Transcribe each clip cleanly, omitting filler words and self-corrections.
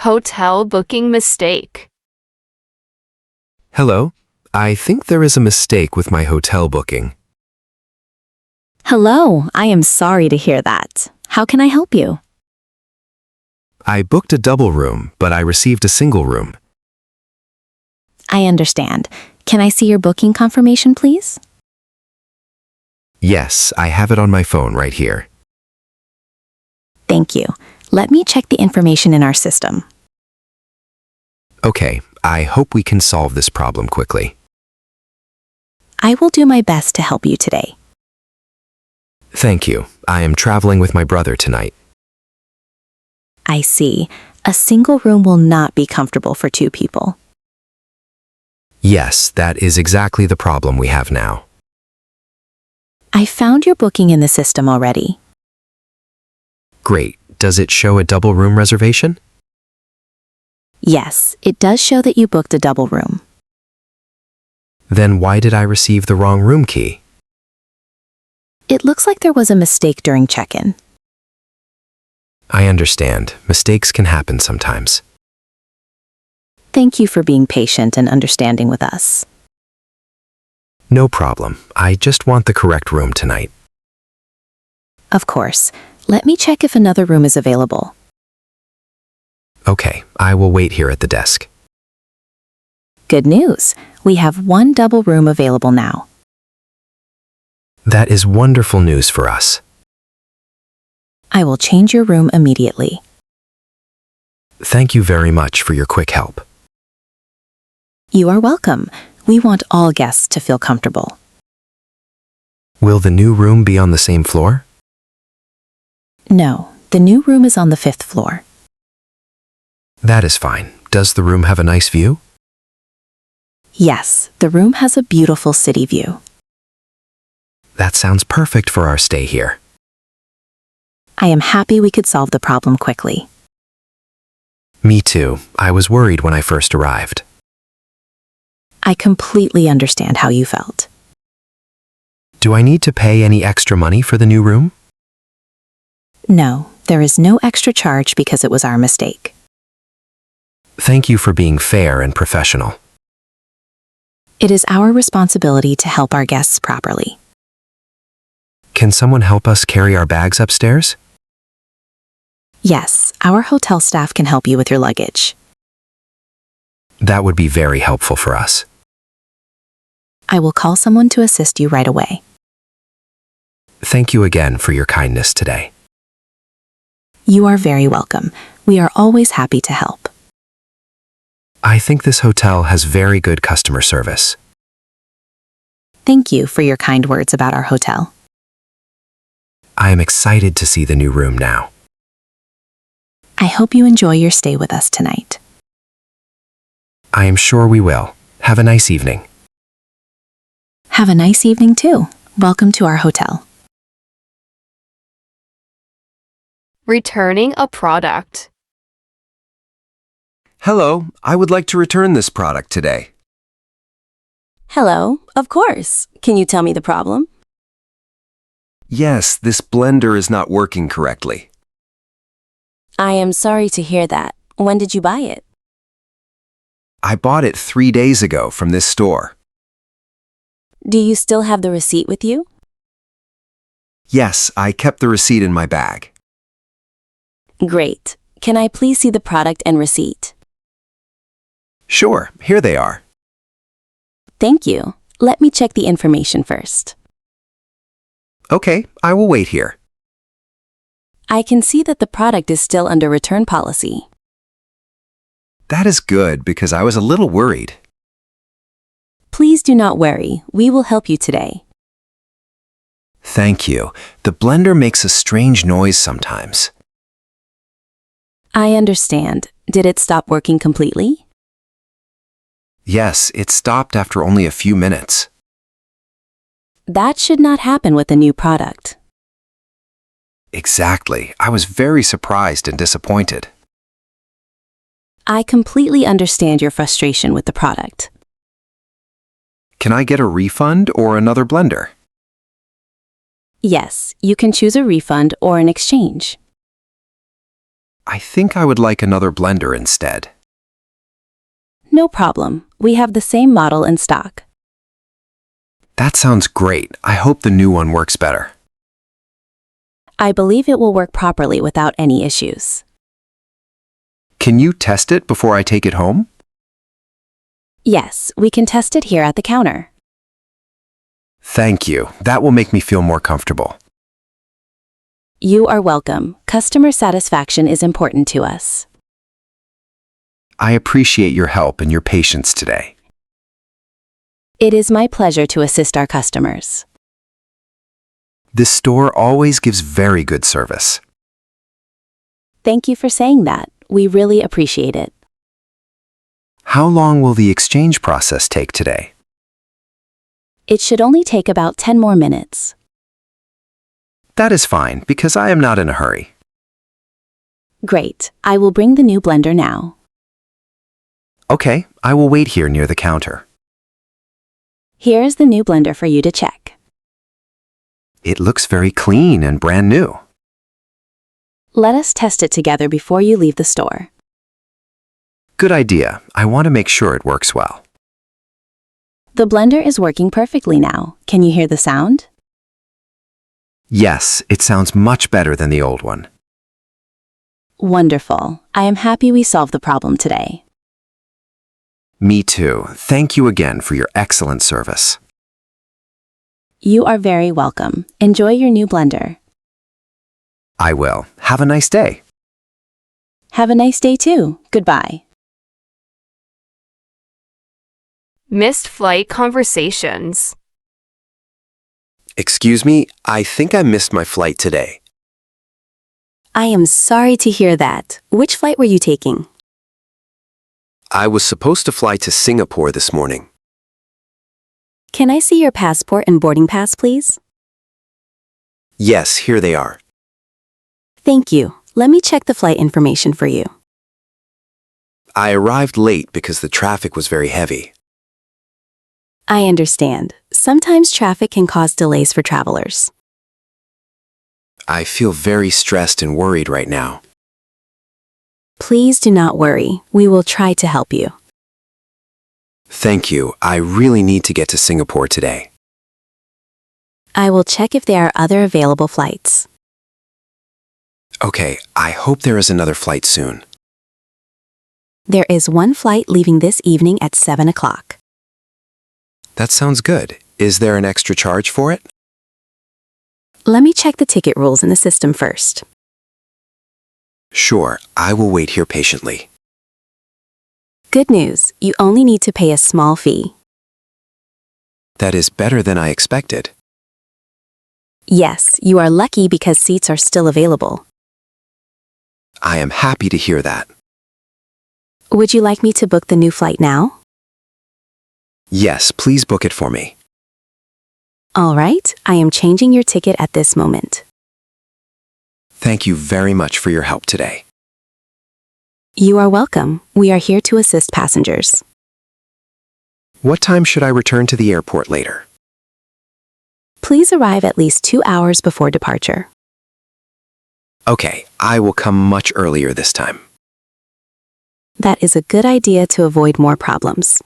Hotel booking mistake. Hello, I think there is a mistake with my hotel booking. Hello, I am sorry to hear that. How can I help you? I booked a double room, but I received a single room. I understand. Can I see your booking confirmation, please? Yes, I have it on my phone right here. Thank you. Let me check the information in our system. Okay, I hope we can solve this problem quickly. I will do my best to help you today. Thank you. I am traveling with my brother tonight. I see. A single room will not be comfortable for two people. Yes, that is exactly the problem we have now. I found your booking in the system already. Great. Does it show a double room reservation? Yes, it does show that you booked a double room. Then why did I receive the wrong room key? It looks like there was a mistake during check-in. I understand. Mistakes can happen sometimes. Thank you for being patient and understanding with us. No problem. I just want the correct room tonight. Of course. Let me check if another room is available. Okay, I will wait here at the desk. Good news. We have one double room available now. That is wonderful news for us. I will change your room immediately. Thank you very much for your quick help. You are welcome. We want all guests to feel comfortable. Will the new room be on the same floor? No, the new room is on the 5th floor. That is fine. Does the room have a nice view? Yes, the room has a beautiful city view. That sounds perfect for our stay here. I am happy we could solve the problem quickly. Me too. I was worried when I first arrived. I completely understand how you felt. Do I need to pay any extra money for the new room? No, there is no extra charge because it was our mistake. Thank you for being fair and professional. It is our responsibility to help our guests properly. Can someone help us carry our bags upstairs? Yes, our hotel staff can help you with your luggage. That would be very helpful for us. I will call someone to assist you right away. Thank you again for your kindness today. You are very welcome. We are always happy to help. I think this hotel has very good customer service. Thank you for your kind words about our hotel. I am excited to see the new room now. I hope you enjoy your stay with us tonight. I am sure we will. Have a nice evening. Have a nice evening too. Welcome to our hotel. Returning a product. Hello, I would like to return this product today. Hello, of course. Can you tell me the problem? Yes, this blender is not working correctly. I am sorry to hear that. When did you buy it? I bought it 3 days ago from this store. Do you still have the receipt with you? Yes, I kept the receipt in my bag. Great. Can I please see the product and receipt? Sure, here they are. Thank you. Let me check the information first. Okay, I will wait here. I can see that the product is still under return policy. That is good because I was a little worried. Please do not worry. We will help you today. Thank you. The blender makes a strange noise sometimes. I understand. Did it stop working completely? Yes, it stopped after only a few minutes. That should not happen with a new product. Exactly. I was very surprised and disappointed. I completely understand your frustration with the product. Can I get a refund or another blender? Yes, you can choose a refund or an exchange. I think I would like another blender instead. No problem. We have the same model in stock. That sounds great. I hope the new one works better. I believe it will work properly without any issues. Can you test it before I take it home? Yes, we can test it here at the counter. Thank you. That will make me feel more comfortable. You are welcome. Customer satisfaction is important to us. I appreciate your help and your patience today. It is my pleasure to assist our customers. This store always gives very good service. Thank you for saying that. We really appreciate it. How long will the exchange process take today? It should only take about 10 more minutes. That is fine because I am not in a hurry. Great. I will bring the new blender now. Okay, I will wait here near the counter. Here is the new blender for you to check. It looks very clean and brand new. Let us test it together before you leave the store. Good idea. I want to make sure it works well. The blender is working perfectly now. Can you hear the sound? Yes, it sounds much better than the old one. Wonderful. I am happy we solved the problem today. Me too. Thank you again for your excellent service. You are very welcome. Enjoy your new blender. I will. Have a nice day. Have a nice day too. Goodbye. Missed flight conversations. Excuse me, I think I missed my flight today. I am sorry to hear that. Which flight were you taking? I was supposed to fly to Singapore this morning. Can I see your passport and boarding pass, please? Yes, here they are. Thank you. Let me check the flight information for you. I arrived late because the traffic was very heavy. I understand. Sometimes traffic can cause delays for travelers. I feel very stressed and worried right now. Please do not worry. We will try to help you. Thank you. I really need to get to Singapore today. I will check if there are other available flights. Okay, I hope there is another flight soon. There is one flight leaving this evening at 7 o'clock. That sounds good. Is there an extra charge for it? Let me check the ticket rules in the system first. Sure, I will wait here patiently. Good news, you only need to pay a small fee. That is better than I expected. Yes, you are lucky because seats are still available. I am happy to hear that. Would you like me to book the new flight now? Yes, please book it for me. All right, I am changing your ticket at this moment. Thank you very much for your help today. You are welcome. We are here to assist passengers. What time should I return to the airport later? Please arrive at least 2 hours before departure. Okay, I will come much earlier this time. That is a good idea to avoid more problems.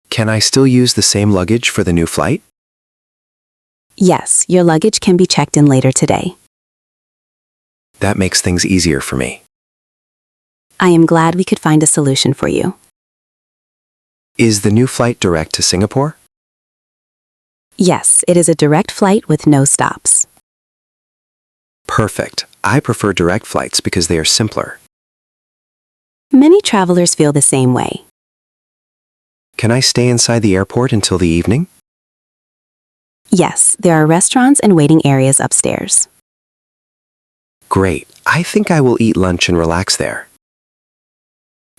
Can I still use the same luggage for the new flight? Yes, your luggage can be checked in later today. That makes things easier for me. I am glad we could find a solution for you. Is the new flight direct to Singapore? Yes, it is a direct flight with no stops. Perfect. I prefer direct flights because they are simpler. Many travelers feel the same way. Can I stay inside the airport until the evening? Yes, there are restaurants and waiting areas upstairs. Great. I think I will eat lunch and relax there.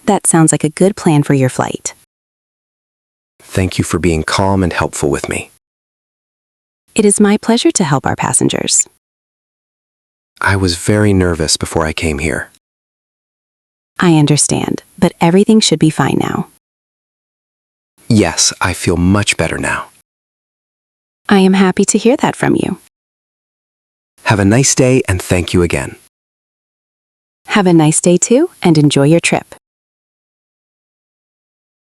That sounds like a good plan for your flight. Thank you for being calm and helpful with me. It is my pleasure to help our passengers. I was very nervous before I came here. I understand, but everything should be fine now. Yes, I feel much better now. I am happy to hear that from you. Have a nice day and thank you again. Have a nice day too and enjoy your trip.